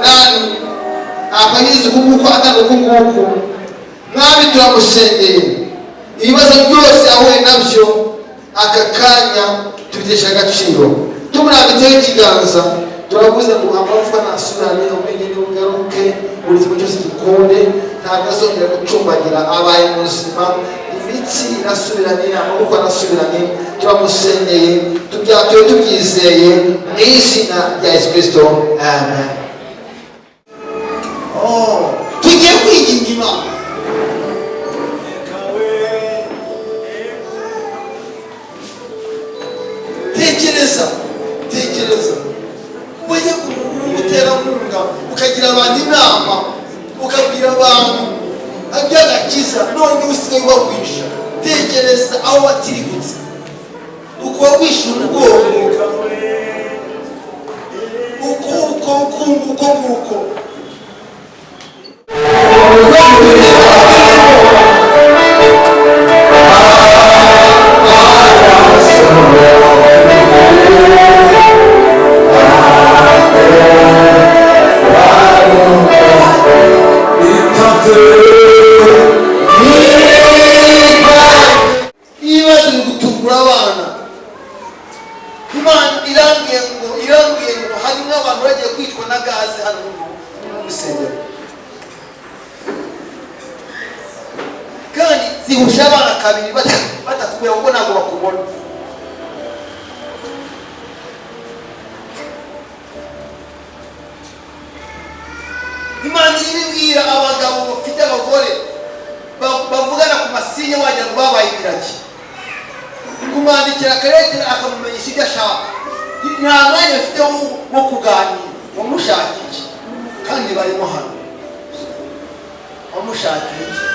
umunani akayizi kuko atanga kuko mwami turamusengeye ibibazo byose ahuye nabyo aka kanya tubitesha agaciro tumurambitseho ikiganza turavuze ngo amapfa nasubirane umenye n'ugaruke buri kimwe cyose gikunde ntabwo azongera gucumbagira abaye muzima imitsi irasubiranye amaboko arasubiranye turamusengeye tubyatuye tubyizeye mu izina rya Yesu Kristo amen. Tugiye kwiginga Imana tekereza wajya umuterankunga ukagira abantu inama ukabwira abantu abyagakiza none usigaye ubagwisha. Tekereza aho watirigutse uko wagwisha umugongo uko Imana iribwira abagabo bafite abagore bavugana ku masinya wagira ngo babaye ibiragi kumwandikira akaretera akamumenyesha ibyo ashaka. Nta mwanya bafite wo kuganira wamushakira iki kandi barimo hano wamushakira iki.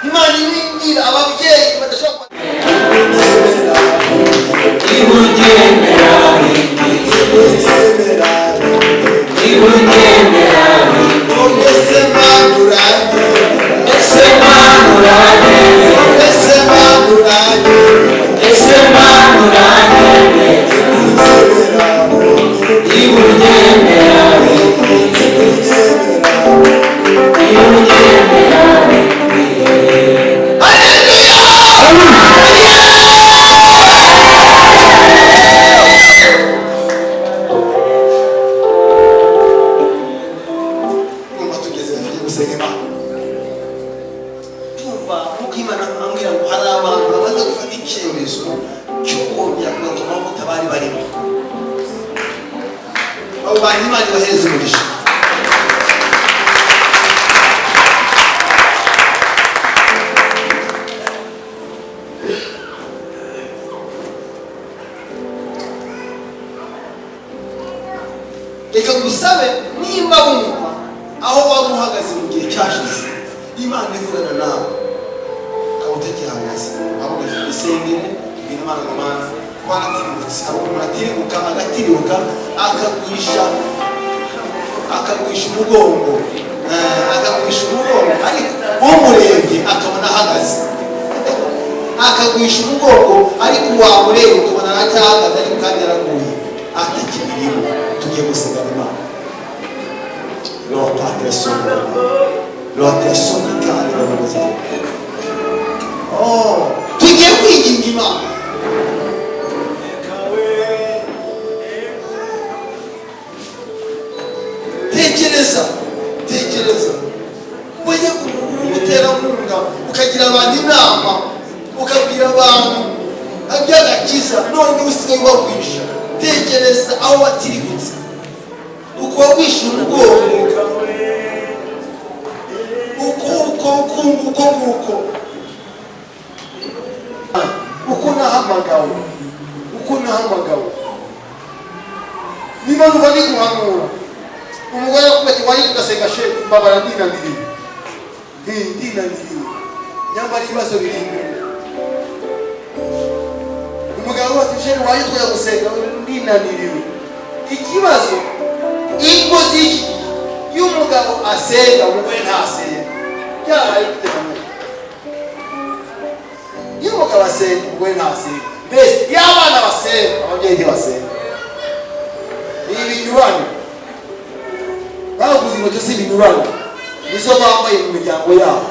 Imana iribwira ababyeyi badashobora reka gusabe nimba wumva aho waba uhagaze mu gihe cyashize Imana ivugana nawe ukawutekihagaze ahubwo isengere Imana n'Imana twaratiributse ahubwo atiribuka agatiribuka akagwisha umugongo ariko umurebye akabona ahagaze akagwisha umugongo ariko wamureba ukabona aracyahagaze ariko kandi yaraguye atakibirimo. Tugiye gusenga Imana. Lord Padre Santo, Lord Santo kandi baramuzi. Tugiye kwiginga Imana. Tekereza wajya umuterankunga ukagira abantu inama ukabwira abantu abyagakiza none usigaye ubagwisha. Tekereza aho watirigutse uko wagwisha umugongo uko nahamagawe niba nuva ndi guhanura umugore wakubati wari ugasenga shefu mbabara ndinaniriwe nyamara ibibazo biri imbere. Umugabo wati shefu wari tujya gusenga ndinaniriwe. Ikibazo ingozi y'umugabo asenga umugore ntasenga byabaye bitewe y'umugabo asenga umugore ntasenga mbese y'abana basenga ababyeyi ntibasenga. Ibi binyuranye inkweto z'ibinyurane nizo bambaye mu miryango yabo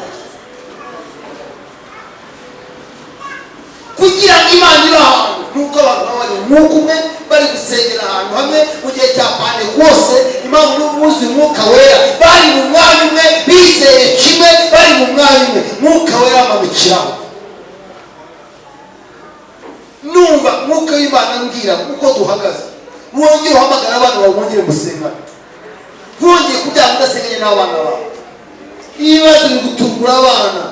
kugira ngo Imana ibe ahantu nk'uko abantu baba bari umwuka umwe bari gusengera ahantu hamwe mu gihe cya Pentekoste. Impamvu n'ubuzuye umwuka wera bari mu mwanya umwe bizeye kimwe bari mu mwanya umwe umwuka wera amanukiraho. Numva umwuka w'Imana ambwira uko duhagaze wongere uhamagara abantu bawe bongere musengane wongeye kubyanga udasenganye n'abana bawe. Ibibazo biri gutungura abana.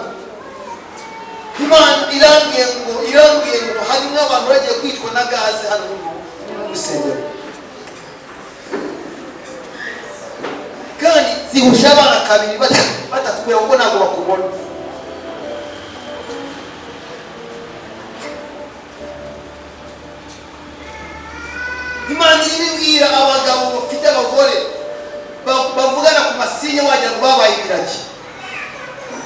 Imana irambwiye ngo harimo abantu bagiye kwicwa na gaze hano mu rusengero kandi zihusha abana kabiri batakubwira kuko ntabwo bakubona. Imana iribwira abagabo bafite abagore bavugana ku masinye wagira ngo babaye ibiragi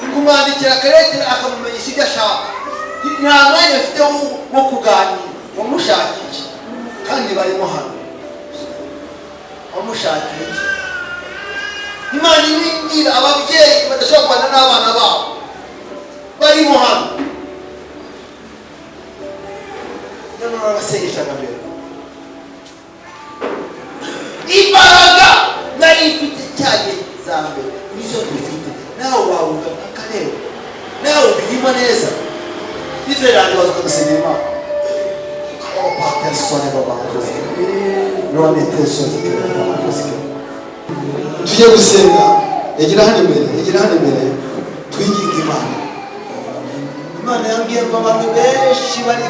kumwandikira akaretera akamumenyesha ibyo ashaka. Nta mwanya afite wo kuganira wamushakira iki kandi barimo hano wamushakira iki. Imana iribwira ababyeyi badashobora kubana n'abana babo barimo hano nyamara basengeshaga mbere. Imbaraga nari ifite cyane za mbere nizo dufite nawe wawuga akareba nawe birimo neza Israeli waza gusengera Imana. Oh personne va bakoze none personne va bakoze tujye gusenga. Egira hano imbere twinginga Imana. Imana yambwiye ngo abantu benshi bari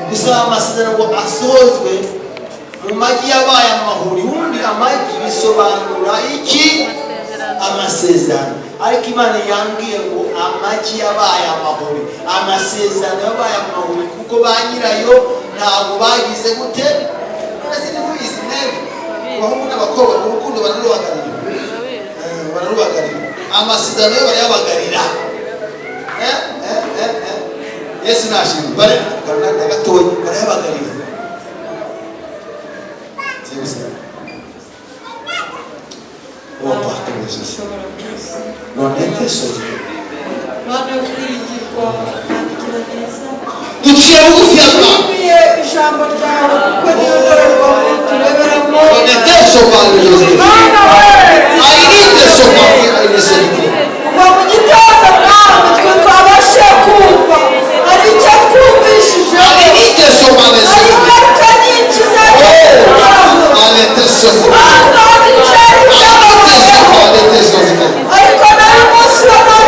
gusaba amasezerano ngo asozwe mu magi yabaye amahuri. Ubundi amagi bisobanura iki? Amasezerano. Ariko Imana yambwiye ngo amagi yabaye amahuri, amasezerano yabaye amahuri kuko ba nyirayo ntabwo bagize gute bazindi kubizi nebe abahungu n'abakobwa mu rukundo bararubagarira amasezerano yo barayabagarira. Yesu nashimye bare gatoya barayabagarira. Oh Papa Jesus. Non è teso. Duciye bugufi y'Imana. Ijambo ryawe kuko niyo ndorerwamo tureberamo. Non è teso Padre Jesus. I need teso Padre Jesus. Kuva mu gitondo nawe twe twabashe kumva ari icyo twumvishije. I need teso Padre Jesus. Ari ingaruka nyinshi zagiye. I need teso. Ariko nawe umunsi wa none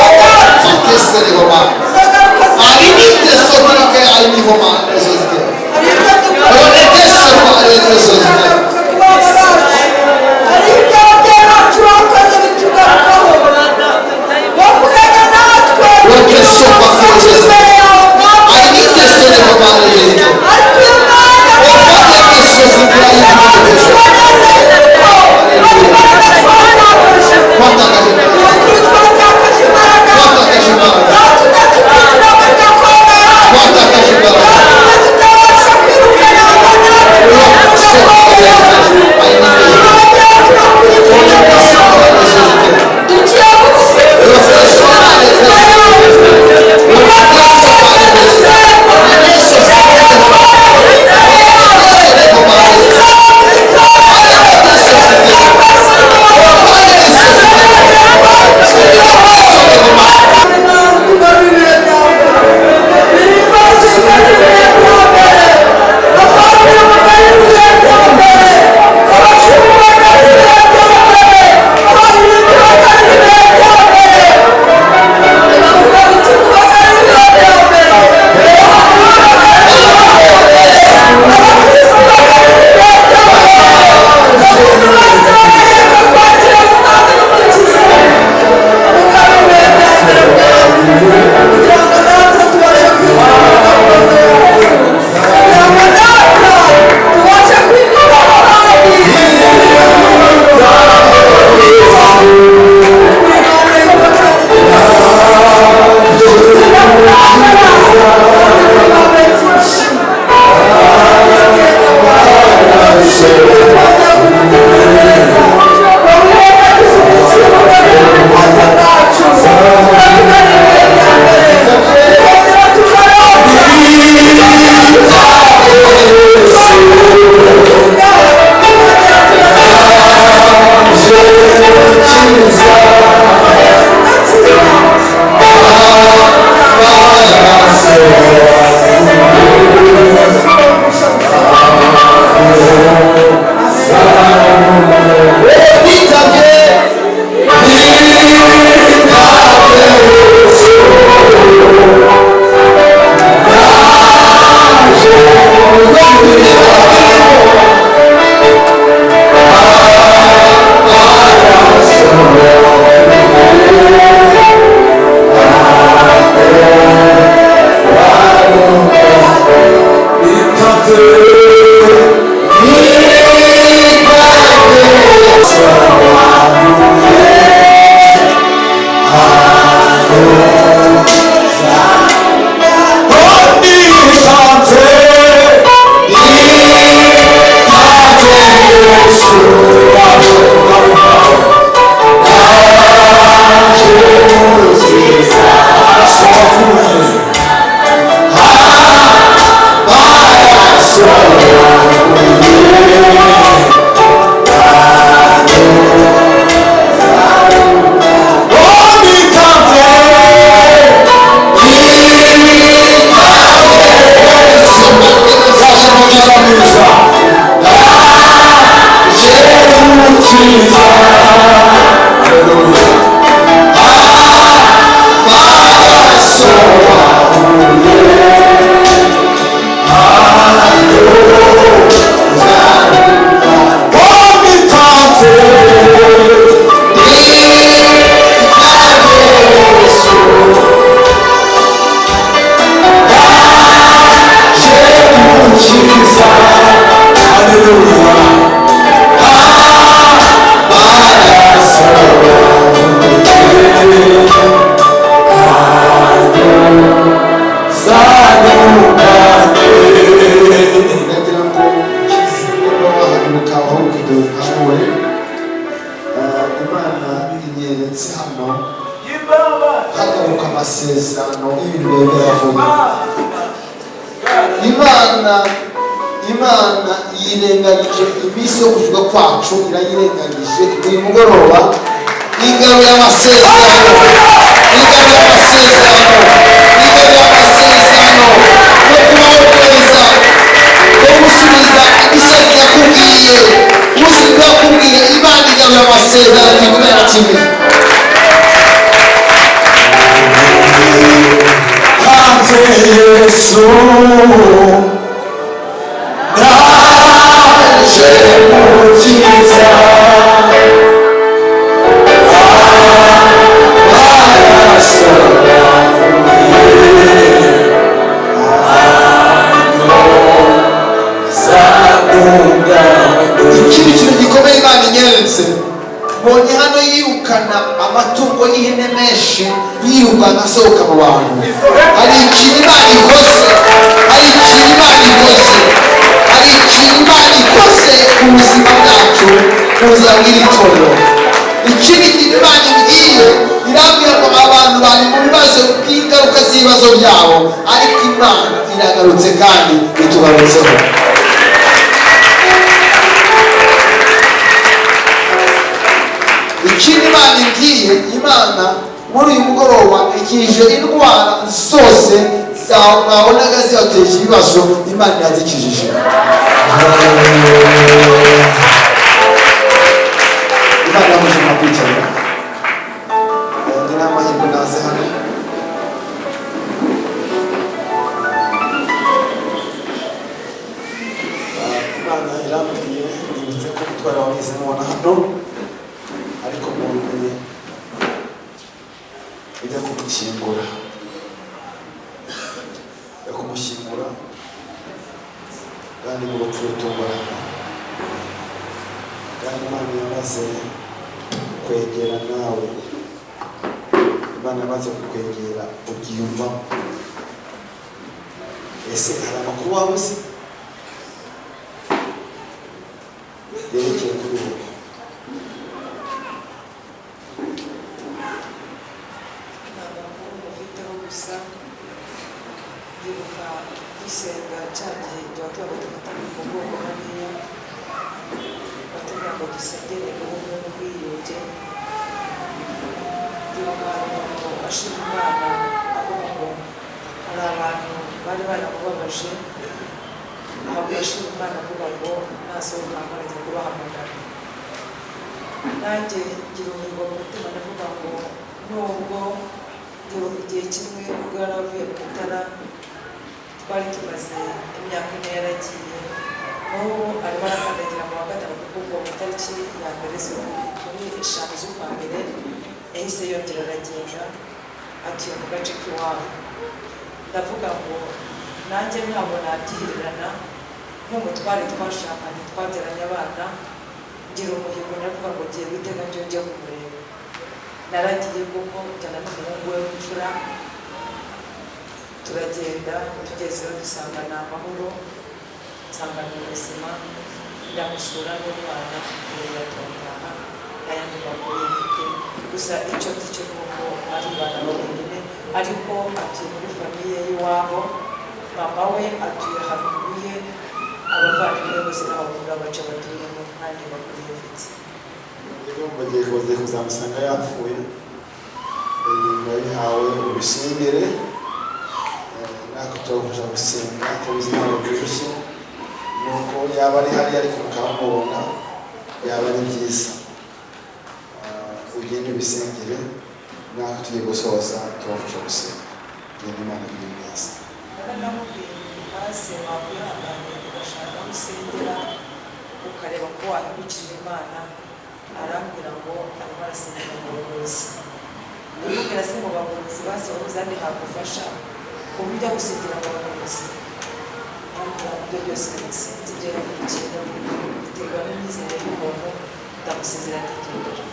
Imana yirengagije iminsi yo kuvuga kwacu, irayirengagije uyu mugoroba. Igarura amasezerano, igarura amasezerano, igarura amasezerano yo kubahokereza, yo gusubiza imisozi yakubwiye, umusozi yakubwiye. Imana igarura amasezerano kubera kimwe. Hanze Yesu naje mukiza ikindi kintu gikomeye Imana inyeretse, mbonye hano yirukana amatungo y'ihene menshi, yirukana asohoka mu bantu. Hari ikintu Imana ikoze, hari ikintu Imana ikoze, hari ikintu Imana ikoze ku buzima bwacu, ku buzima bw'iri torero. Ikindi kintu Imana imbwiye, irambwira ngo abantu bari mu bibazo by'ingaruka z'ibibazo byabo, ariko Imana iragarutse kandi itugarutseho. Ikindi Imana imbwiye, Imana muri uyu mugoroba ikije indwara zose mwabonaga zibateje ibibazo, Imana irazikijije. Imana yamushima kwicara. Ni n'amahirwe naze hano. Imana irambwiye, nibutse ko gutwara wahise mubona hano, ariko mwumviye ujya kumushyingura, ujya kumushyingura kandi mu rupfu rutunguranye. Kandi Imana yamaze kukwegera nawe, Imana yamaze kukwegera ubyiyumvamo. Ese hari amakuru waba uzi yerekeye kuri wowe? gusa ndibuka dusenga cya gihe tuba dufata mu mugongo hariya, batubwira ngo dusengere ubumwe n'ubwiyunge. Ndibuka umuntu ashima Imana avuga ngo hari abantu bari baramubabaje, ahabwo yashima Imana avuga ngo nasohoka nkarajya kubahamagara. Nanjye ngira umuhigo mu mutima ndavuga ngo nubwo igihe kimwe ubwo yari avuye mu Mutara, twari tumaze imyaka ine yaragiye, n'ubu arimo arakandagira mu wa gatanu, kuko ku itariki ya mbere kuri 5 z'ukwa mbere yahise yongera aragenda atuye mu gace k'iwabo. Ndavuga ngo nanjye ntabwo nabyihererana nk'umutware twashakanye twabyaranye abana, ngira umuhigo ndavuga ngo ngiye witega njye kumureba. Naragiye kuko njyana n'umuhungu we w'imfura, turagenda tugezeho dusangana amahoro, nsangana ubuzima, ndamusura n'umwana turataha, ayandi makuru mfite. Gusa icyo nzi cyo nuko ari bana wenyine, ariko atuye muri famiye y'iwabo, mama we atuye haruguru ye, abavandimwe bose n'abakuru baca batuyemo kandi bakuru mfite. Bagiye kuzamusanga yapfuye, yabihawe ubisengere, natwe turabafasha gusenga, tubizi ntabwo byoroshye, nuko yaba ari hariya ariko mukamubona, yaba ari byiza. mugende bisengere mwaka tugiye gusoza tubafasha gusenga genda Imana ibiri neza namubwiye hasi wakwihanganye ugashaka aho usengera ukareba ko wahindukirira Imana arambwira ngo arimo arasengera mu bayobozi ndamubwira se mu bayobozi basohoza andi hagufasha ku buryo gusengera mu bayobozi arambwira ngo ibyo byose bisinzi igera ku kintu biterwa n'imyizere y'umuntu ndamusezera ndigendera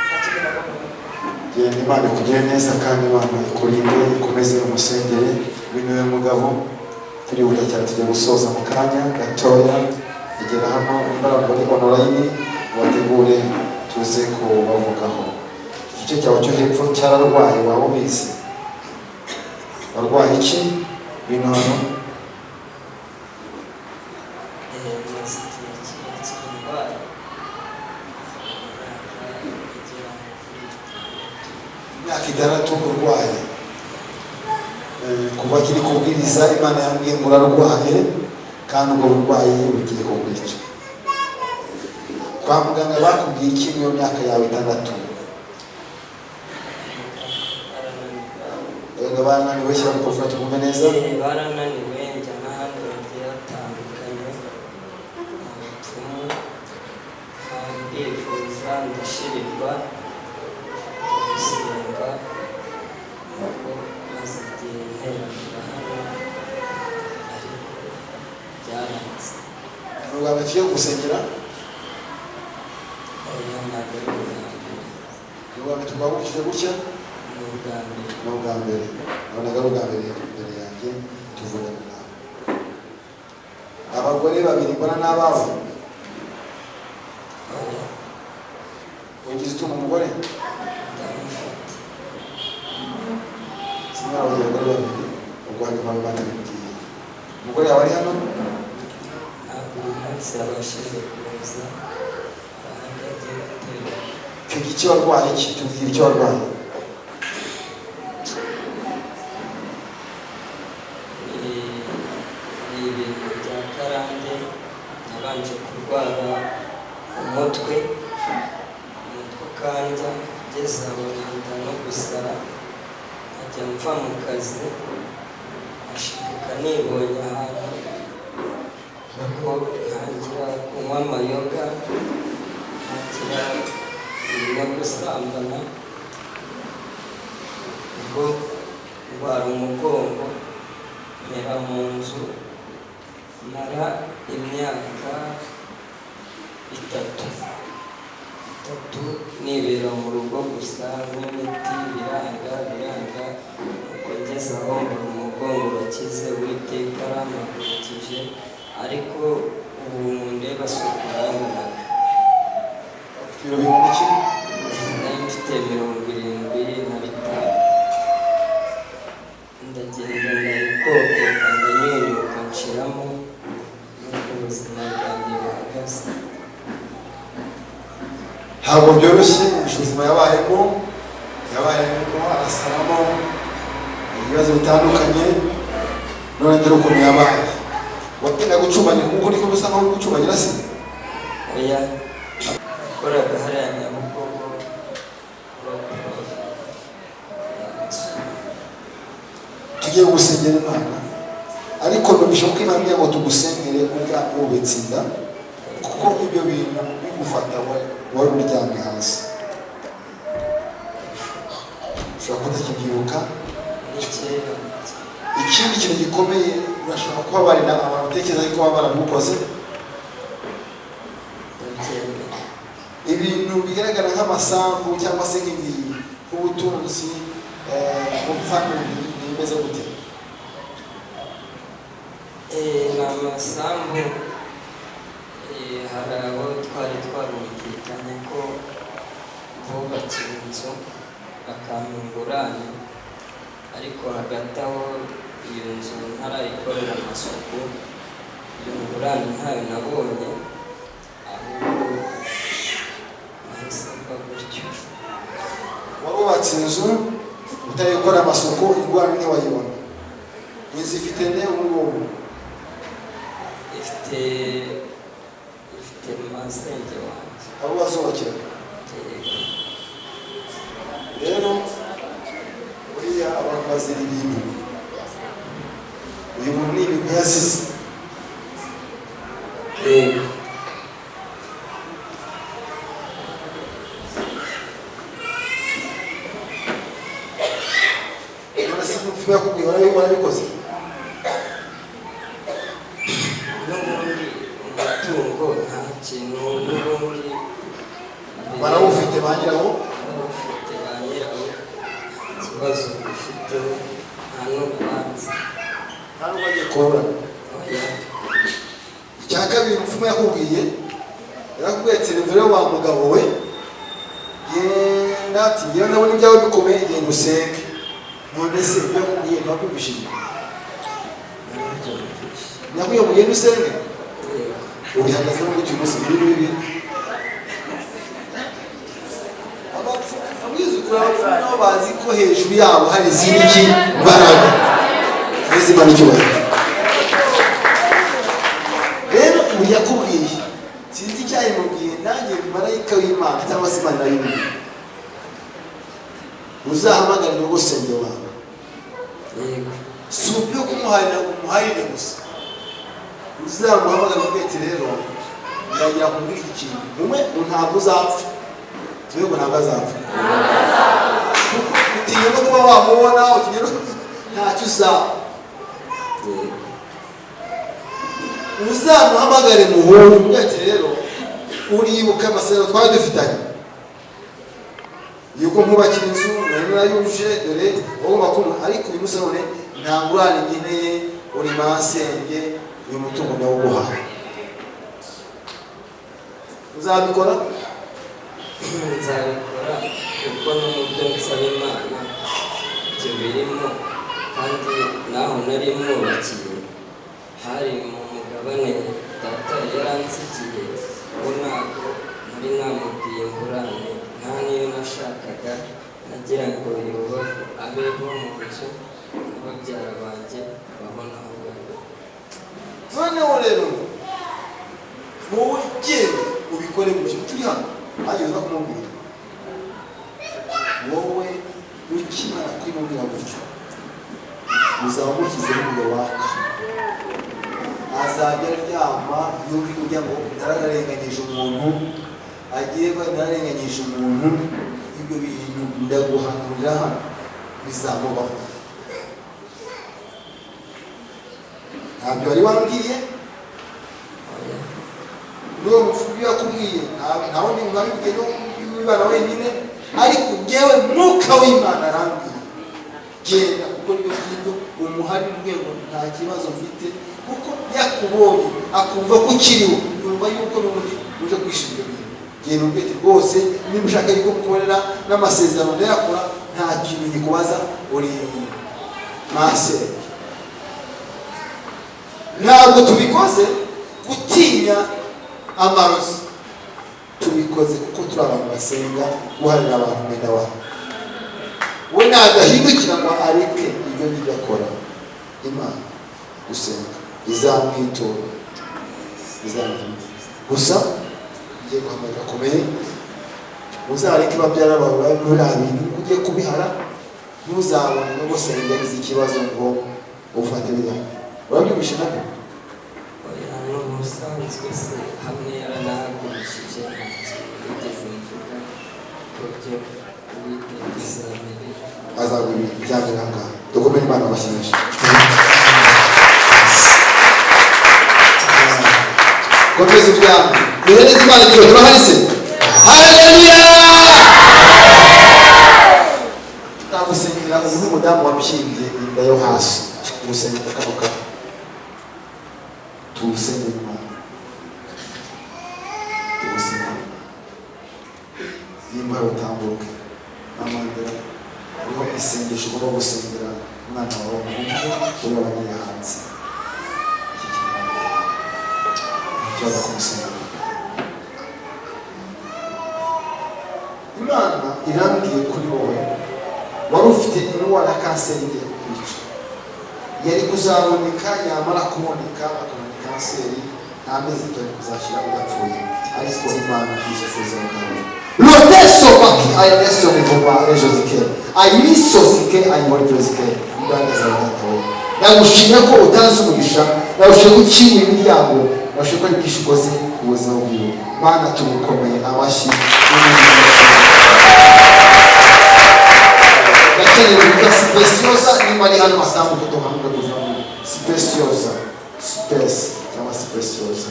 ntakigera bagomba genda Imana ikugire neza kandi Imana ikurinde ikomeze umusengere w'iniwe mugabo turihuta cyane tujya gusoza mu kanya gatoya igera hano imbaraga muri online wategure tuze kubavugaho igice cyawe cyo hepfo cyararwaye waba ubizi warwaye iki bino hano imyaka 6 urwaye kuva kiri kubwiriza Imana yambwiye ngo urarwaye kandi ubwo burwayi bugiye kukwica kwa muganga bakubwiye iki mu myaka yawe 6 bananiwe shyira ku fata kumve neza barananiwe njya n'ahandi bagiye hatandukanye abapfumu ndifuza ndashirirwa gusenga nuko maze igihe nteranira hano ariko byaranze ubwa mbere tugiye gusengera oya ntabwo ari ubwa mbere tugahurikije gutya ni ubwa mbere ni ubwa mbere nabonaga ari ubwa mbere imbere yanjye tuvugana nawe abagore babiri mbona n'abawe oya ugize utuma umugore ndamufata sinari abagore babiri ubwo hanyuma Imana ibibwiye umugore yawe ari hano ntabwo uyu munsi yabashije kuza ahandi agiye gutera icyo gice warwaye iki tubwire icyo warwaye ni ibintu bya karande nabanje kurwara umutwe ukanja ngeze aho nenda no gusara nkajya mva mu kazi ashikuka nibonye ahantu ko ntangira kunywa amayoga ntangira no gusambana ubwo ndwara umugongo mera mu nzu mara imyaka 3 nibera mu rugo gusa n'imiti biranga uko ngeze aho mbona umugongo urakize Uwiteka arampagurukije ariko ubu mundeba si ukuranganaga ibiro bingana iki nari mfite 75 ndagenda ndayikokeka ndanyunyuka nshiramo n'uko ubuzima bwanjye buhagaze ntabwo byoroshye ubuzima yabayemo arasaramo ibibazo bitandukanye none dore ukuntu yabaye watinda gucumbagira kuko niko bisa nkaho gucumbagira se oya koraga hariya Nyabugogo tugiye gusengera Imana ariko nubishoboka Imana imbwiye ngo tugusengere ubwanwa wubitsinda kuko ibyo bintu bigufata wari uryamye hasi ushobora kutakibyibuka ikindi kintu gikomeye urashobora kubabarira abantu utekereza ko baba baragukoze ibintu bigaragara nk'amasambu cyangwa se nk'ubutunzi family nimeze gute ni amasambu hari abo twari twarumvikanye ko bubakiye inzu bakampa ingurane ariko hagati aho iyo nzu ntarayikorera amasuku iyo ngurane ntayo nabonye ahubwo nahise mba gutyo warubatse inzu utayikora amasuku ingurane ntiwayibona inzu ifite nde ubungubu ifite masenge wanjye abo bazubakira umupfumu yakubwiye warabikoze n'ubundi umutungo nta kintu n'ubundi barawufite ba nyirawo barawufite ba nyirawo ikibazo bifite nta n'urubanza nta n'ubwo agiye kuburana icya kabiri umupfumu yakubwiye yarakubwiye ati rero wa mugabo we genda ati ngewe ndabona ibyawe bikomeye genda usenge none se ibyo yakubwiye ntiwakumvishije nyakubwiye ngo ugende usenge ubihagazemo gutyo umunsi bibi abizukura abapfumu nabo bazi ko hejuru yabo hari izindi mbaraga n'izimana icyubahiro rero ubu yakubwiye sinzi icyayimubwiye nanjye marayika w'Imana cyangwa se Imana y'Imana uzahamagarira urusengero wawe si ubyo kumuharira ngo umuharire gusa uzamuhamagarira ubwete rero ndagira kumbwira iki kintu umwe ntabwo uzapfa tuwe ngo ntabwo azapfa utinya no kuba wamubona utinya no ntacyo uzaba uzamuhamagare muhungu ubwete rero uribuka amasezerano twari dufitanye yuko nkubakira inzu nari narayujuje dore ugomba kumva ariko uyu munsi none nta ngurane nkeneye uri masenge uyu mutungo ndawuguhaye uzabikora nzabikora kuko n'uburyo nsaba Imana ibyo birimo kandi naho nari mwubakiye hari mu mugabane data yaransigiye ubu ntabwo nari namubwiye ingurane nta niyo nashakaga nagira ngo yubahe abeho mu nzu n'ababyara banjye babona aho bari noneho rero wowe genda ubikore mu kintu turi hano hageze uza kumubwira wowe ukimara kwimubwira gutyo uzaba mushyizeho umuriro waka azajya aryama yumva ujya ngo ntararenganyije umuntu agiye ntararenganyije umuntu ibyo bintu ndaguhanurira hano bizamubaho ntabyo wari wambwiye n'uwo mupfumu yakubwiye ntawe ni mwabibwiye n'uwibana wenyine ariko ngewe mwuka w'Imana arambwiye genda kuko niyo ngibyo umuhari urwego nta kibazo mfite kuko yakubonye akumva ko ukiriho yumva yuko n'ubundi uje kwishimira ibintu genda ubwete rwose niba ushaka yuko mukorera n'amasezerano ndayakora nta kintu gikubaza uri masenge ntabwo tubikoze gutinya amarozi tubikoze kuko turi abantu basenga guharira abantu mwenda wabo we nagahindukira ngo areke ibyo ngibyo akora Imana gusenga izamwitura gusa ugiye guhamagara akomeye uzareke babyara bawe babe muri bintu ugiye kubihara ntuzabone no gusenga yagize ikibazo ngo ufate bijyanye urabyumvishe nabyo n'ubusanzwe se hamwe yaranahagurishije nta kintu yigeze mvuga ko byo Uwiteka izamerera azagura ibintu byambere ahangaha dukomere Imana abashyimisha komeza ibyanyu duhereze Imana igihe turahari se haleluya tugusengera ubu n'umudamu wabishingiye inda yo hasi gusengera akanuka tuwusengera Imana tuwusengera nimba utambuke n'amandera uriho isengesho ugomba gusengera umwana wawe w'umuhungu uri abanyeye hanze ikibazo kumusengera Imana irambwiye kuri wowe wari ufite indwara ya kanseri igiye kukwica yari kuzaboneka yamara kuboneka akabona kanseri nta mezi atari kuzashyira udapfuye ariko Imana izifuza bwawe Loteso baki ayeso mivuma ejo zike ayiso zike ayimori zike imbaraga za datawe nagushimye ko utanze umugisha nagushimye ko ukinguye imiryango nagushimye ko ari ikoze ubuzima bwiwe Mana tumukomeye abashyi Kuvuga speciosa ni mali hano masambu kutoka kuvamo speciosa space kama speciosa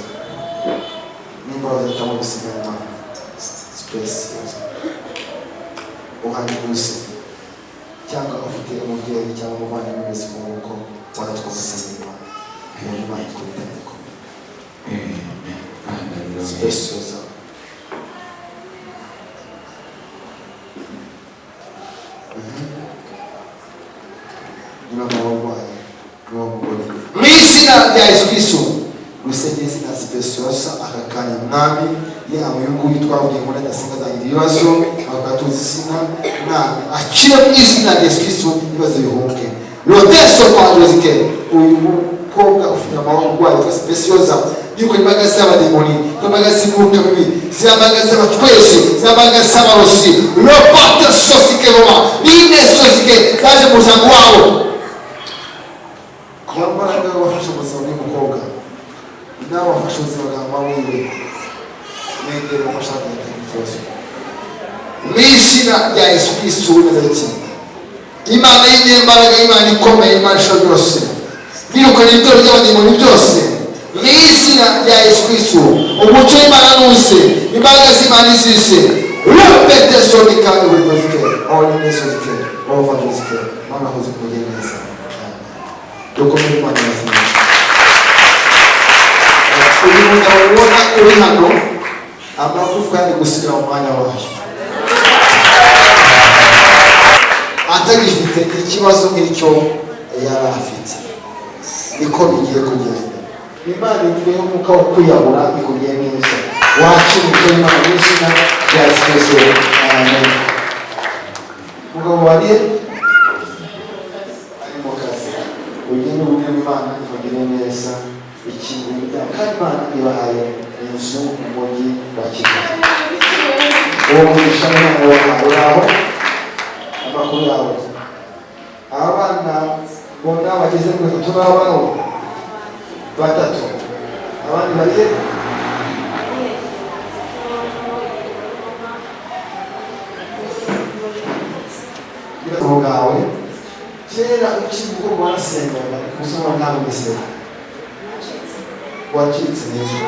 ni mbao kama kusimama speciosa uhani kusi cyangwa ufite umubyeyi cyangwa umuvandimwe wese mu rugo waratwumusanyirwa iyo Imana ikubitanye ko speciosa mwizina rya Yesu Kristo rusengera izina speciosa akakanya mwami yaba uyu nguyu twavuye muri adasinga zagira ibibazo akatuza izina mwami akire mu izina rya Yesu Kristo ibibazo bihunge roteso kwandozike uyu mukobwa ufite amahoro urwaye twa speciosa yuko imbaga z'abademoni imbaga z'imyuka mibi z'imbaga z'abatwese z'imbaga z'abarozi robote sosike roma bine sosike zaje mu muryango wabo kwambaraga wafashe ubuzima bw'umukobwa nawe wafashe ubuzima bwa mama wiwe mwegere wafashaka ikibazo mu izina rya Yesu Kristo w'Inazareti Imana y'inyembaraga Imana ikomeye Imana ishobora byose birukana ibitero by'abademoni byose mu izina rya Yesu Kristo umucyo w'Imana nuze imbaraga z'Imana izise rupete sonika urubazike orine sosike ovazike Imana hoze kumugera neza dokomere Imana yazima uyu mugabo ubona uri hano amagufwa ari gusubira mu mwanya wayo atagifite ikibazo nk'icyo yari afite niko bigiye kugenda Imana iguhe umwuka wo kwiyahura ikugiye neza wakira ibyo Imana n'izina rya Yesu Kristo amen mugabo wariye ari mu kazi ugende ubwire Imana ikugire neza ikintu bijyanye kandi Imana ibahaye inzu mu mujyi wa Kigali uwo mugisha n'umwana wawe uraho amakuru yawe abana bona bageze mu batatu babaho batatu abandi bariye biratuho bwawe kera ukiri ubwo warasengaga gusoma ntabwo ugisera wacitse neza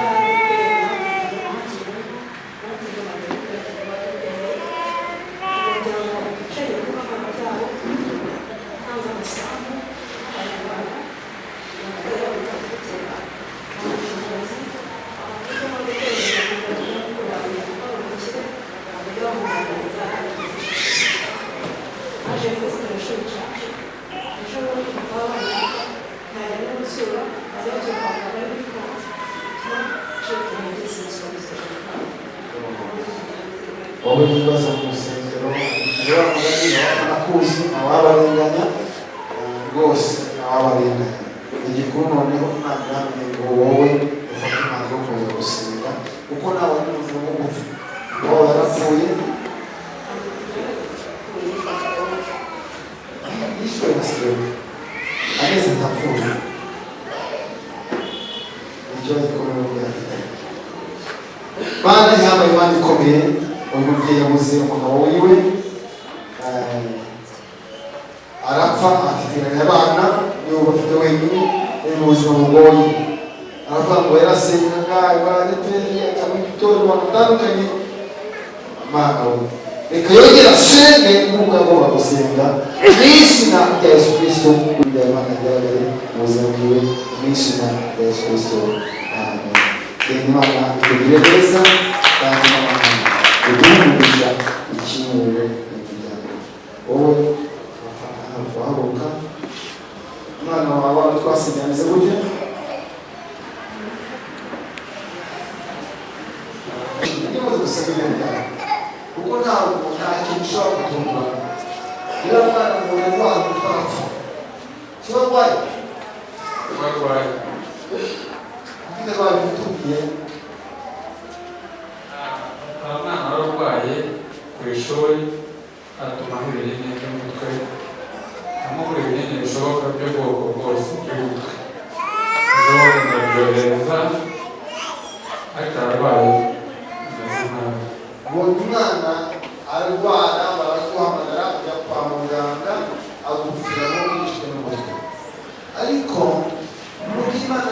wowe ibibazo mu rusengero abakuzi ababarenganya rwose ababarenganya igikuru noneho Imana ngo wowe ufate umwanzuro wo kuza gusenga kuko nawe ni umuvumo w'umupfu wowe warapfuye yishwe na ameze ntapfuye ikibazo gikomeye byafite Bana yabaye Imana ikomeye uyu mubyeyi yabuze umugabo wiwe arapfa afite abana niwe bafite wenyine mu buzima bugoye aravuga ngo yarasengaga baradepeye cyangwa igitoro batandukanye Imana we reka yongera asenge nk'uko agomba gusenga mu izina rya Yesu Kristo kugira Imana igaragare mu buzima bwiwe mu izina rya Yesu Kristo amen Imana ikugire neza kandi Imana uduhumisha ikinure imiryango wowe wahaguruka umwana wawe twasenyanize burya nimuze gusanga ibintu kuko ntabwo nta kintu ushobora kutumva niba mwana umuntu arwaye utapfa kiba arwaye ufite rwaye utubwiye umwana wararwaye ku ishuri atumaho ibinini by'umutwe amubura ibinini bishoboka by'ubwoko bwose bw'umutwe bishoboka ndabyohereza ariko ararwaye ameze nabi ubonye umwana arwara baraguhamagara ujya kwa muganga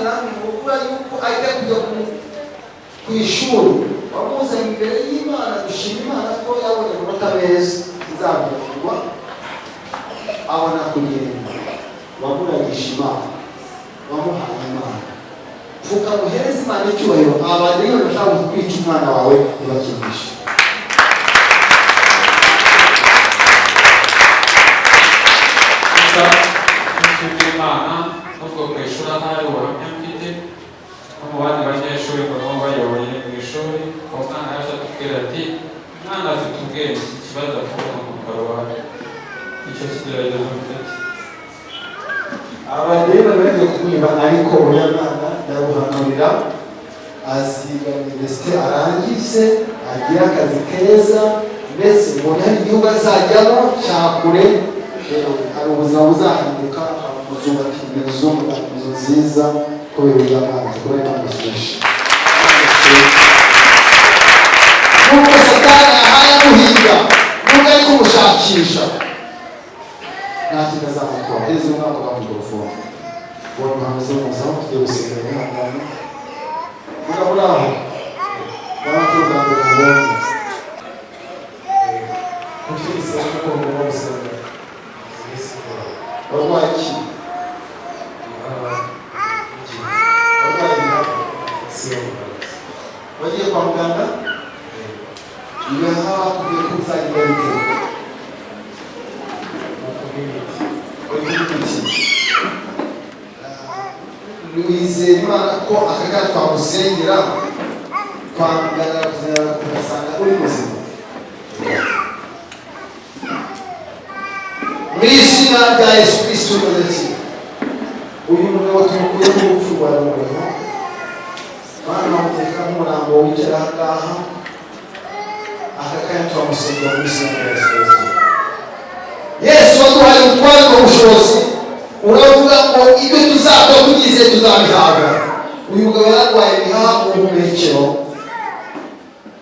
namwe ubura yuko ajya kujya ku ishuri wamuzanye imbere y'Imana dushima Imana ko yabonye amanota meza izamurwa abona kugenda wamuragisha Imana wamuhaye Imana vuga muhereze Imana icyubahiro abantu iyo bashaka kwica umwana wawe ntibakinishe Imana nubwo ku ishuri ahari ubuhamya mfite no mu bandi banyeshuri ngo nabo bayoboye mu ishuri uwo mwana yaje atubwira ati umwana afite ubwenge ikibazo afite mu karubanda icyo kigeragezo mfite abadeni bari kumwiba ariko uyu mwana ndaguhanurira aziga universite arangize agira akazi keza ndetse umuntu hari igihugu azajyamo cyakure hari ubuzima buzahinduka uzubaka inzu nziza kubera uyu mwana kubera amashyashya nubwo satani yahaye amuhiga nubwo ari kumushakisha nta kintu azamutwara heza umwaka wa mikorofone uwo muhanzi w'umusaba tugiye gusenga imihangano vuga muri aho n'abaturuka mbere mu bombi ufite isaba ko mugomba gusenga warwaye iki wagiye kwa muganga ibihaha bakubwiye ko uzagira bite wizera Imana ko akagari twamusengera kwa muganga ugasanga uri muzima mu izina rya Yesu Kristo ndetse uyu mugabo tumukuye mu rupfu rwa mugabo Mana wamuteka nk'umurambo wicara aha ngaha aka kanya twamusengera mu izina rya Yesu Kristo Yesu waduhaye ubutware n'ubushobozi uravuga ngo ibyo tuzaba tugize tuzabihabwa uyu mugabo yararwaye ibihaha mu buhumekero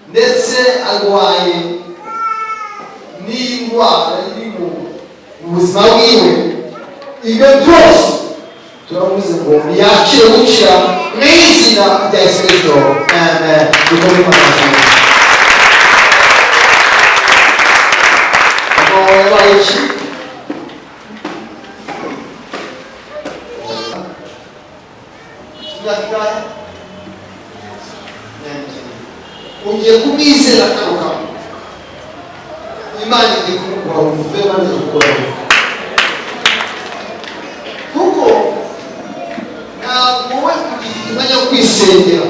ndetse arwaye n'indwara iri mu buzima bwiwe ibyo byose turavuze ngo yakire gukira mu izina rya Yesu Kristo amen dukore imana yabaye iki ugiye kumwizera kano kamwe Imana igiye kumukura uvuve maze gukora kuko ntabwo we ugifite umwanya wo kwisengera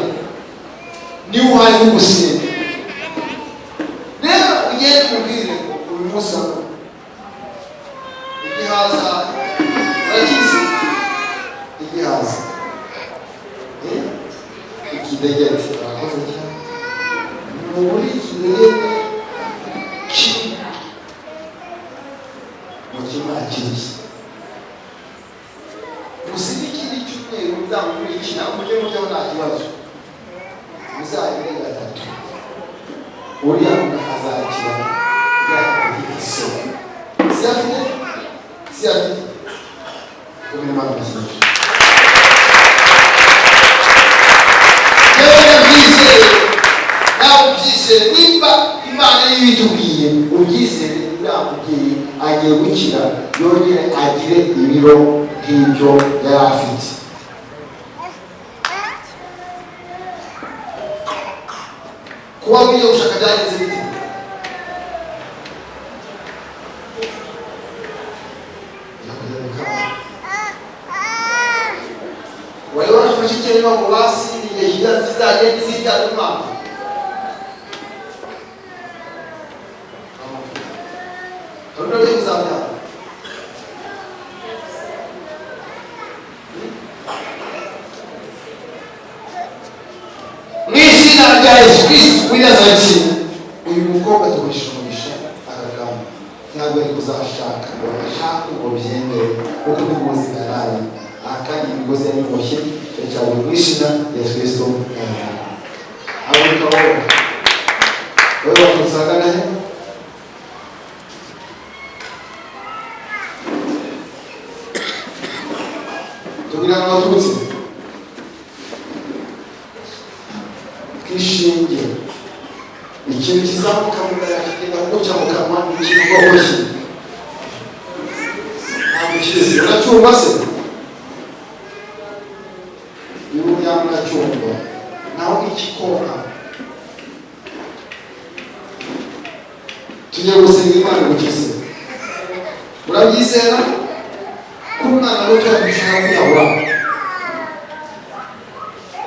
niwe uhari wo gusengera rero ugende umubwire ngo uyu munsi igihaza urakizi igihaza ikidegeti arakoze cyane muri ikidegeti mutima akiriye musige ikindi cyumweru muzamukurikira mujye mujyaho nta kibazo muzagire gatatu uriya muntu azakira afite isoko si afite kumenya Imana byinshi nawe ubyizere nimba Imana niyo itubwiye ubyizere namubwiye agiye gukira yongere agire ibiro nk'ibyo yari afite kuba wiye gushaka byagenze bite wari warafashe icyemezo ngo basi igihe kizaza zizagenda zijyana Imana Uno dia kuzamnya. Mwizina rya Yesu Kristo w'Inazareti uyu mukobwa tumushimisha akagamba ntabwo ari kuzashaka ngo ashake ngo byemere kuko ni ubuzima nawe akandi imigozi yamuboshye cyane mwizina rya Yesu Kristo abo ukabona wewe wakusagana he kugira ngo abatutsi uzamuka mu mbere akagenda guca mu kanwa ikintu boshye ntabwo kizi uracyumva se niba ujyamo uracyumva naho igikona tujye gusenga Imana gukize urabyizera ko umwana muto ushaka kwiyahura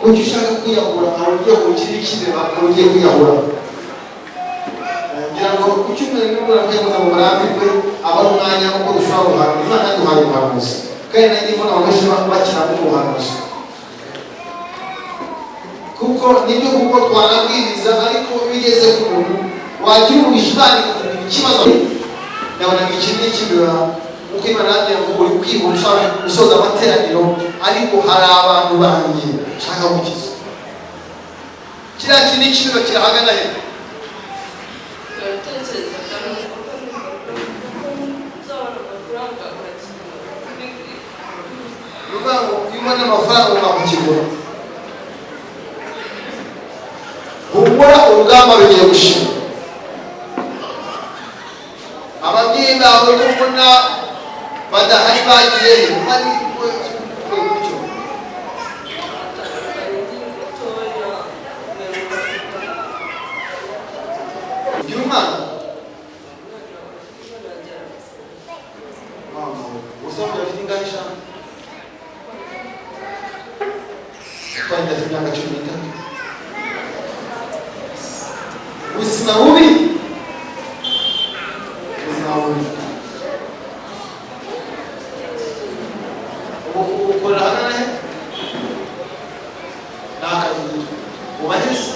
kuko ushaka kwiyahura ntawe ugiye kugira ikibeba ntawe ugiye kwiyahura ngira ngo ku cyumweru n'ubura kwiyahura mu burambirwe aba ari umwanya wo dushobora guhanura Imana yaduhaye ubuhanuzi kandi nanjye mbona abantu benshi bakiramo ubuhanuzi kuko nibyo kuko twanabwiriza ariko bigeze ku muntu wagira ubishimani kugira ikibazo ndabona ngo iki ni ikibera uko Imana yambwiye ngo uri kwihuta usoza amateraniro ariko hari abantu banjye nshaka gukiza kiriya kintu ikibero kirahagana he ruvuga ngo iyo ubona amafaranga ugomba kukigura humura urugamba rugiye gushira ababyeyi bawe ko mbona badahari bagiye bari gutyo ugira umwana ubusanzwe afite ingahe eshanu twari ndafite imyaka 13 ubuzima bubi ukorera hano he n'akazi ubaheze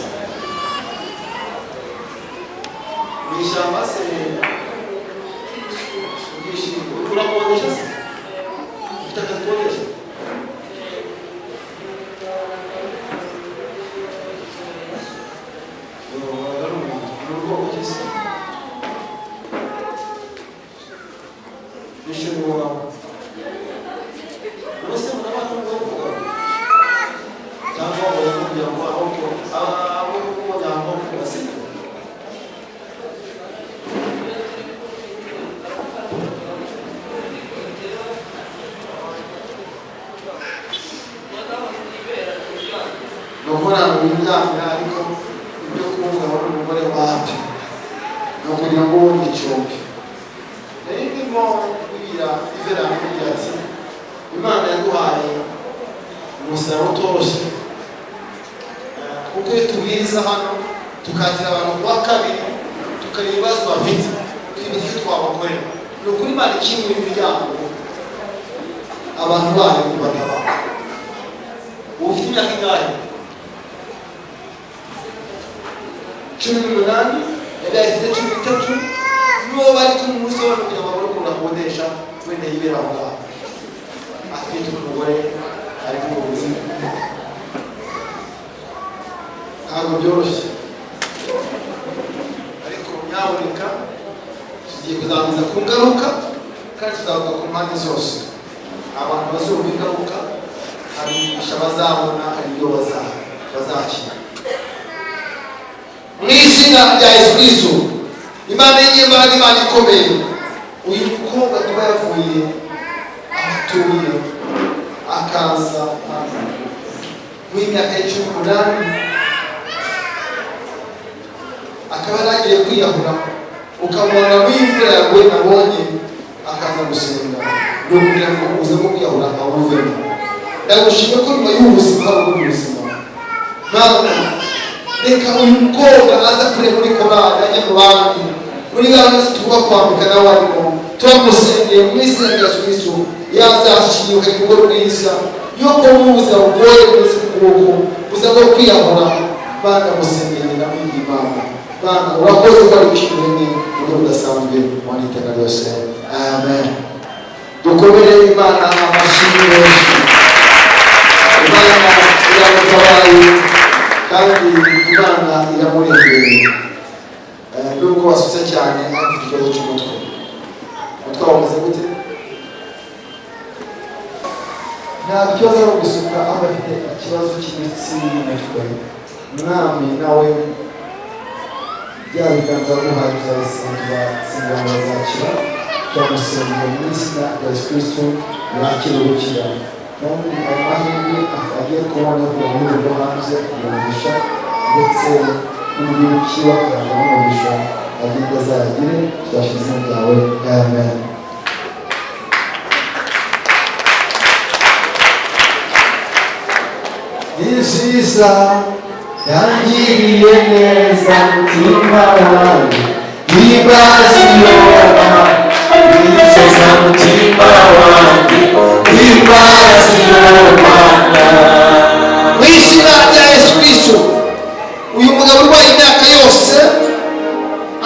mu ishyamba se urakodesha se ufite akazi kodesha nokora mu myaka ariko ibyo kuvuga ngo umugore wacu no kugira ngo ubundi cyombe ndimo kugira iverano byatsi Imana yaduhaye umusaruro utoroshye kuko tubiriza hano tukakira abantu kwa kabiri tukareba ibibazo bafite twibutse twabakorera ni ukuri Imana ikingura imiryango abantu bayo kubataba ufite imyaka ingahe 18 yari afite 13 n'uwo bari kumuso kugira ngo babone ukuntu akodesha wenda yibera aho ngaho afite umugore ari mu buzima ntabwo byoroshye ariko nyaboneka tugiye kuzamuza ku ngaruka kandi tuzavuga ku mpande zose abantu bazumva ingaruka hari imigisha bazabona hari ibyo bazakira mu izina rya Yesu Kristo Imana y'imbaraga Imana ikomeye uyu mukobwa tuba yavuye atuye akaza w'imyaka 18 akaba yaragiye kwiyahura ukamubona w'imvura yaguye nabonye akaza gusenga no kugira ngo uze mu kwiyahura awuvemo ndagushimye ko nyuma y'ubuzima hari ubuzima ntabwo reka uyu mukobwa aza kure muri korali ajya mu bandi muri gahunda zituba kwambika nawe arimo turamusengeye mu izina rya Yesu Kristo yazashinyuka inkuru neza yuko mu buzima bugoye bwese kuboko buza bwo kwiyahura Bana musengeye na Imana Bana urakoze ko ari ukimwe muri udasanzwe muri iteka ryose amen dukomere Imana amashimwe Imana iramutabaye kandi Imana iramurengera nubwo wasutse cyane ariko ikibazo cy'umutwe umutwe wameze gute nta kibazo ari gusuka aho bafite ikibazo cy'imitsi y'umutwe mwami nawe bya biganza guhaye tuzabisenga singano zakira twamusengera mu izina rya Yesu Kristo yakira ubukira kandi amahirwe agiye kubona ku ruhande rwo hanze umugisha ndetse n'ubukiwa kandi n'umugisha agenda azagire twashize byawe amen. Nisiza yangiriye neza mutima wanjye ibaziyoma nisiza mutima wanjye ibaziyoma mu izina rya Yesu Kristo. Uyu mugabo urwaye imyaka yose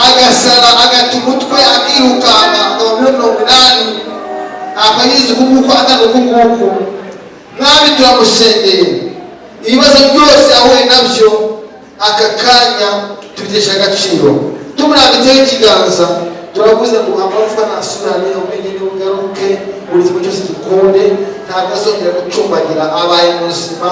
agasara agata umutwe akirukanka akaba 80 akayizi kuko atari ukunguku mwami turamusengeye ibibazo byose ahuye nabyo aka kanya tubitesha agaciro tumurambitseho ikiganza turavuze ngo amagufwa nasubirane ubwenge n'ubugaruke buri kimwe cyose gikunde ntabwo azongera gucumbagira abaye muzima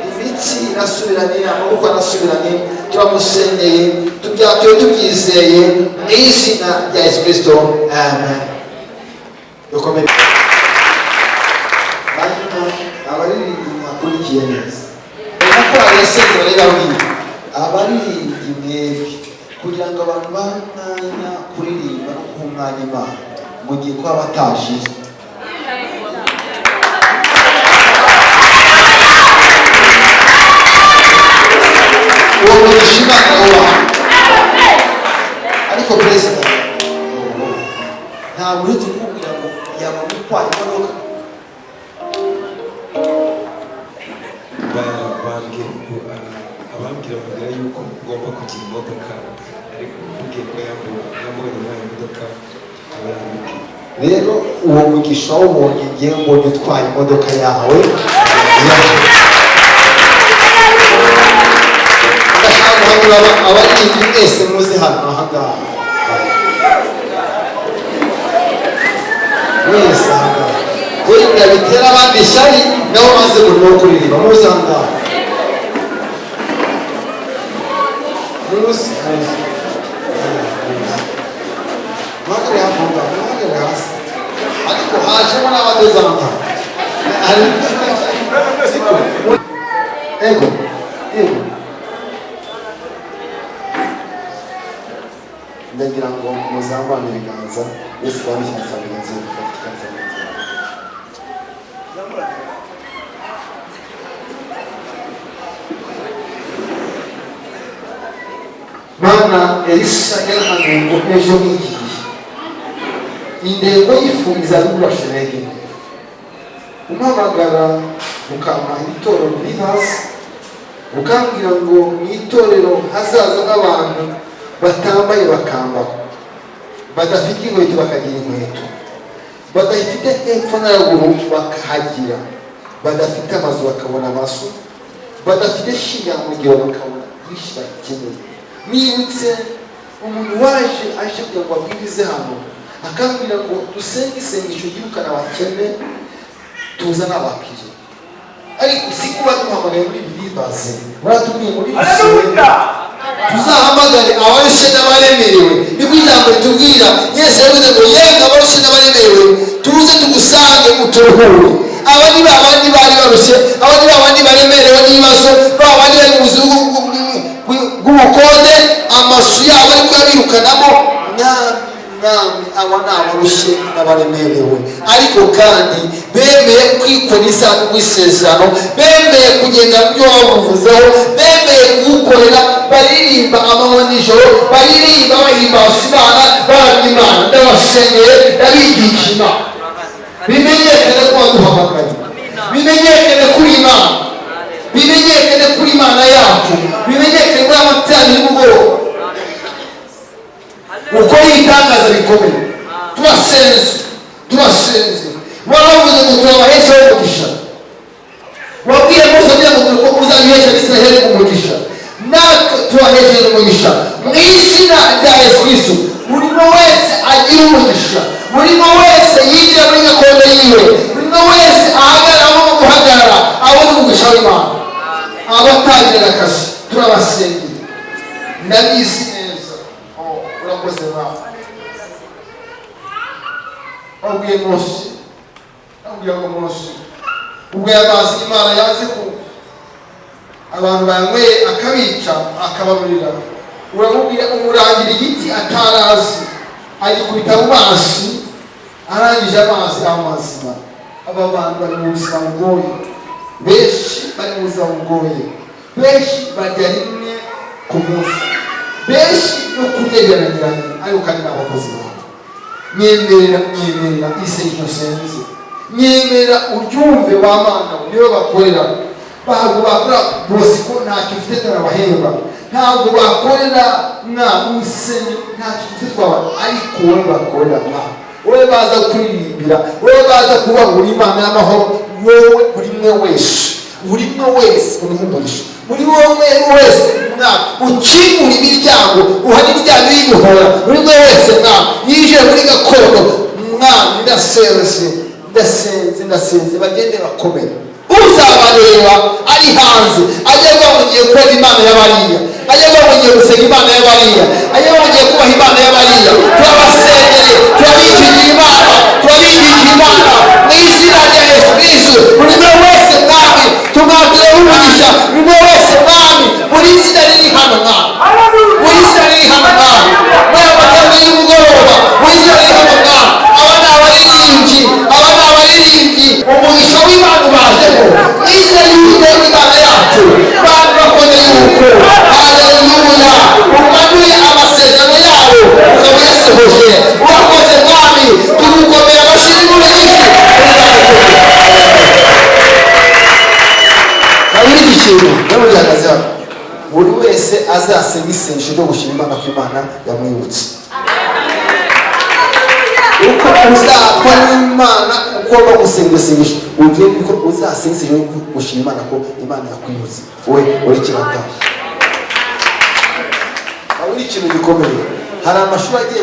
imitsi irasubiranye amagufwa arasubiranye turamusengeye tubyatuye tubyizeye mu izina rya Yesu Kristo amen. Dukomere hanyuma abaririmbyi mwakurikiye neza ko abasezera y'abiri abaririmbyi mwebwe kugira ngo abantu bamwanya kuririmba no kuha umwanya Imana mu gihe ko abatashije uwo mugisha Imana ubaha ariko perezida ntabwo uretse kumubwira ngo yaba gutwara imodoka abambwira bagira yuko ugomba kugira imodoka ariko ubwiye ko yamubonye umwanya imodoka rero uwo mugisha w'ubonye ngiye mbonye utwaye imodoka yawe ndashaka guhangura abaririmbyi mwese muze hano ahangaha mwese ahangaha kugira bitera abandi ishyari nabo maze buri wo kuririmba muze ahangaha mwagare hafunga mwagare hasi ariko hajemo n'abateza amata ego ndagira ngo muzambane ibiganza bose babishyira bigenze Mana Elisa yarahanuye ngo ejo nk'igihe intego y'ifu izabigura shenege umpamagara ukampa itorero riri hasi ukambwira ngo mu itorero hazaza n'abantu batambaye bakambara badafite inkweto bakagira inkweto badafite hepfo na ruguru bakahagira badafite amazu bakabona amazu badafite shingamugiro bakabona byinshi bakeneye nibutse umuntu waje aje kugira ngo abwirize hano akambwira ngo dusenge isengesho ryirukana abakene tuzana abakiriya ariko si kuba duhamagaye muri biribaze baratubwiye muri tuzahamagare abarushe n'abaremerewe niko ijambo ritubwira Yesu yavuze ngo yemwe abarushe n'abaremerewe tuze tugusange uturuhure aba ni babandi bari barushe aba ni babandi baremerewe n'ibibazo babandi bari mu buzima bw'ubukode amasu yabo ariko yabirukanamo mwami aba ni abarushe n'abaremerewe ariko kandi bemeye kwikora isanduku y'isezerano bemeye kugenda mu byo wabuvuzeho bemeye kuwukorera baririmba amanywa n'ijoro baririmba bahimbaza Imana baramya Imana ndabasengeye ndabigisha Imana bimenyekane ko waduhamagaye bimenyekane kuri Imana bimenyekane kuri Imana yacu bimenyekane kuri amateraniro y'umugoroba uko yitangaza bikomeye turasenze waravuze ngo turabahesha umugisha wabwiye Mose agira ngo ko uzabihesha Isiraheli umugisha natwe tubahesheje umugisha mu izina rya Yesu Kristo buri wese agira umugisha buri wese yinjira muri gakondo yiwe buri wese ahagarara mu guhagarara abona umugisha w'Imana abatangira akazi turabasengera ndabizi neza wakoze nawe wabwiye Mose wabwiye ngo Mose ubwo amazi Imana yaze ku abantu banyweye akabica akababurira uramubwira umurangira igiti atarazi agikubita mu mazi arangije amazi amazima. Aba bantu bari mu buzima bugoye, benshi bari mu buzima bugoye, benshi barya rimwe ku munsi, benshi no kuryegeranyiranye ariko kandi n'abakozi babo. Nyemerera isengesho senze, nyemerera uryumve wa mana niwe bakorera. Ntabwo bakora bose ko ntacyo ufite n'abahemba, ntabwo bakorera umuseni ntacyo ufite twaba, ariko wowe bakorera wowe baza kuririmbira, wowe baza kuba buri Imana y'amahoro. Wowe buri mwe wese uri umugisha, buri wowe wese ukingura imiryango, uhari imiryango y'imihora, buri mwe wese yije muri gakondo. Ndasenze bagende bakomera. Uzabareba ari hanze ajya bamugiye kubona Imana y'abariya, ajya bamugiye gusenga Imana y'abariya, ajya bamugiye kubaha Imana y'abariya. Turabasengere, turabingingira Imana, mu izina rya Yesu Kristo. Buri wese mwami tumwakire umugisha, buri wese mwami buri zina riri hano mwami, buri zina riri hano mwami, muri amagambo y'umugoroba buri zina riri hano mwami. Aba ni abaririmbyi, umugisha w'Imana ubajeho, izina y'Uwiteka Imana yacu. Bantu bakone yuko haleluya umanuye amasezerano yabo ukaba uyasohoje. Urakoze mwami, tugukomera amashyi n'umugisha. Kabiri ikintu rero gihagaze hano, buri wese azasenga isengesho ryo gushima Imana ko Imana yamwibutse. Uko uzapfa n'Imana ugomba gusenga isengesho, ugiye ko uzasenga isengesho ryo gushima Imana ko Imana yakwibutse. Wowe uri kirata aburi ikintu gikomeye. Hari amashuri agiye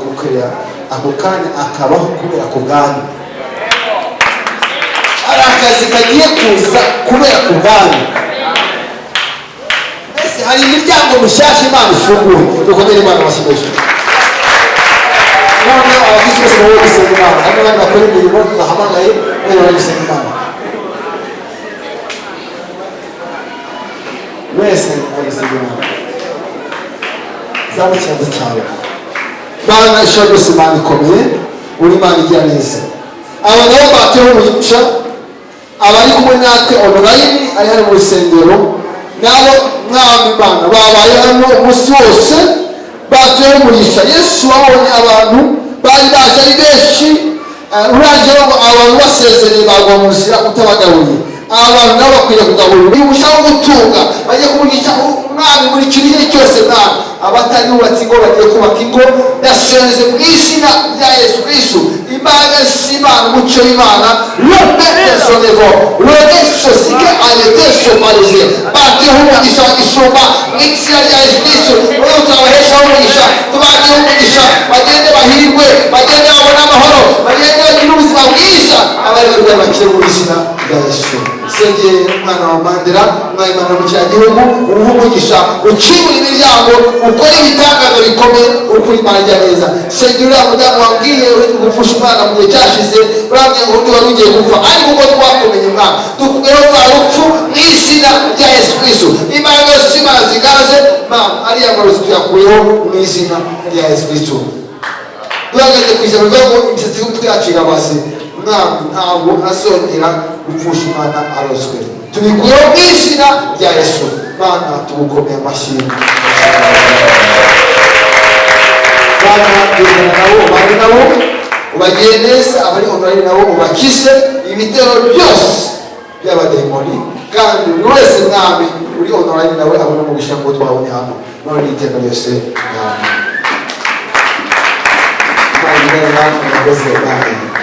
gukorera ako kanya akabaho kubera ku bwanyu, hari akazi kagiye kuza kubera ku bwanyu. Mbese hari imiryango mishyashya Imana ifunguye. Dukomere Imana amashyi. None abagize bose bari gusenga Imana, hari n'abandi bakora imirimo bahamagaye bari gusenga Imana. Wese ari gusenga Imana. Zamu kibazo cyawe Bana ishobora gusa Imana ikomeye, uri Imana igira neza. Aba nabo bateho umugisha, abari kumwe natwe online ari hano mu rusengero, nabo mwami Imana babaye hano umunsi wose bateho umugisha. Yesu wabonye abantu bari baje ari benshi, urangije abantu basezereye bagwa mu nzira utabagabuye. Abantu nabo bakwiye kugaburira, uyu mushaka gutunga bajye kumugisha umwami muri kiriya cyose. Mwami abatari bubatse ingo bagiye kubaka ingo, ndasenze mu izina rya Yesu Kristo. Imbaraga z'Imana, umucyo w'Imana, lopetesonevo lodesosike aletesomalize bateho umugisha w'igishumba mu izina rya Yesu Kristo. Wowe turabaheshaho umugisha, tubateho umugisha, bagende bahirwe, bagende babone amahoro, bagende bagire ubuzima bwiza. Abari barwaye bakire mu izina rya Yesu. Sengeye umwana wa Mandela, umwana Imana mu cya gihugu, uruhu umugisha, ukingura imiryango, ukora ibitangazo bikomeye, ukuri Imana ijya neza. Sengeye uriya mudamu wabwiye gupfusha umwana mu gihe cyashize, uramye ngo undi wari ugiye gupfa, ariko ubwo twakomeye Imana tukubwira rwa rupfu mu izina rya Yesu Kristo. Imbaraga z'Imana zigaze Mama, ariya marozi tuyakuyeho mu izina rya Yesu Kristo. Duhagaze ku ijambo rivuga ngo imisatsi y'umutwe yacu irabase. Mwami ntabwo azongera gupfusha umwana arozwe. Tubikuyeho mu izina rya Yesu. Mana tugukomeye amashyi. Bana gendana nabo, bari nabo ubagiye neza, abari online nabo ubakize ibitero byose by'abademoni, kandi buri wese mwami uri online nawe abona umugisha ngo twabonye hano none n'iteka ryose. Amen.